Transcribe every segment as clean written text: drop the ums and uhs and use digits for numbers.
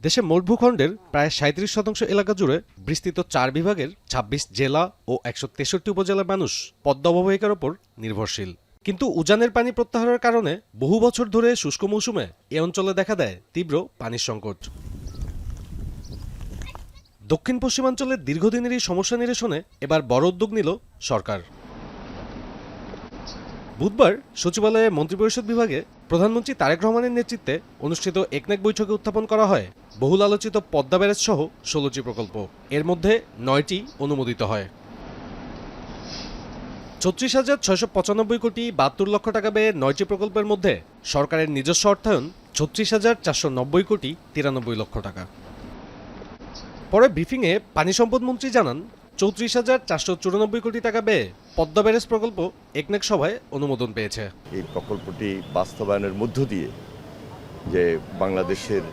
দেশে মোট ভূখণ্ডের প্রায় ৩৭% এলাকা জুড়ে বিস্তৃত ৪ বিভাগের ২৬ জেলা ও ১৬৩ উপজেলার মানুষ পদ্মা অববাহিকার ওপর নির্ভরশীল। কিন্তু উজানের পানি প্রত্যাহারের কারণে বহু বছর ধরে শুষ্ক মৌসুমে এ অঞ্চলে দেখা দেয় তীব্র পানির সংকট। দক্ষিণ পশ্চিমাঞ্চলের দীর্ঘদিনের এই সমস্যা নিরসনে এবার বড় উদ্যোগ নিল সরকার। বুধবার সচিবালয়ে মন্ত্রিপরিষদ বিভাগে প্রধানমন্ত্রী তারেক রহমানের নেতৃত্বে অনুষ্ঠিত একনেক বৈঠকে উত্থাপন করা হয় বহুল আলোচিত পদ্মা ব্যারেজ সহ ১৬টি প্রকল্প। এর মধ্যে ৯টি অনুমোদিত হয়। ৩৬,৬৯৫ কোটি ৭২ লক্ষ টাকা ব্যয়ে ৯টি প্রকল্পের মধ্যে সরকারের নিজস্ব অর্থায়ন ৩৬,৪৯০ কোটি ৯৩ লক্ষ টাকা। পরে ব্রিফিংয়ে পানি সম্পদ মন্ত্রী জানান ৩৪,৪৯৪ কোটি টাকা ব্যয়ে পদ্মা ব্যারেজ প্রকল্প একনেক সভায় অনুমোদন পেয়েছে। এই প্রকল্পটি বাস্তবায়নের মধ্য দিয়ে যে বাংলাদেশের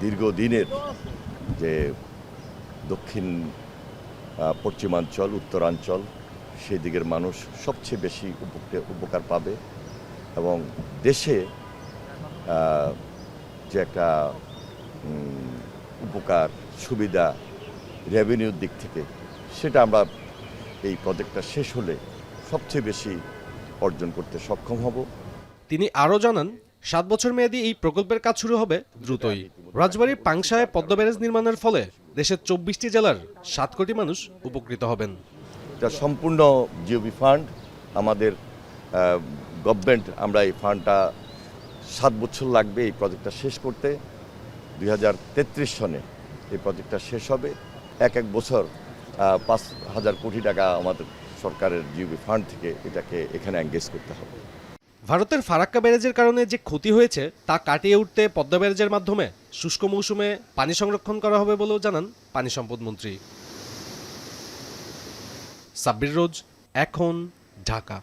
দীর্ঘদিনের যে দক্ষিণ পশ্চিমাঞ্চল উত্তরাঞ্চল সেই দিকের মানুষ সবচেয়ে বেশি উপকার পাবে এবং দেশে যে একটা উপকার সুবিধা রেভিনিউর দিক থেকে সেটা আমরা এই প্রজেক্টটা শেষ হলে সবচেয়ে বেশি অর্জন করতে সক্ষম হব। তিনি আরও জানান ৭ বছর মেয়াদী এই প্রকল্পের কাজ শুরু হবে দ্রুতই। রাজবাড়ীর পাংশায় পদ্মা ব্যারেজ নির্মাণের ফলে দেশের ২৪টি জেলার ৭ কোটি মানুষ উপকৃত হবেন। এটা সম্পূর্ণ জিওবি ফান্ড, আমাদের গভর্নমেন্ট আমরা এই ফান্ডটা ৭ বছর লাগবে এই প্রজেক্টটা শেষ করতে। ২০৩৩ সনে এই প্রজেক্টটা শেষ হবে। এক বছর ৫,০০০ কোটি টাকা আমাদের সরকারের জিওবি ফান্ড থেকে এটাকে এখানে এনগেজ করতে হবে। ভারতের ফারাক্কা ব্যারেজের কারণে যে ক্ষতি হয়েছে তা কাটিয়ে উঠতে পদ্মা ব্যারেজের মাধ্যমে শুষ্ক মৌসুমে পানি সংরক্ষণ করা হবে বলেও জানান পানি সম্পদ মন্ত্রী। সাব্বির রোজ, এখন, ঢাকা।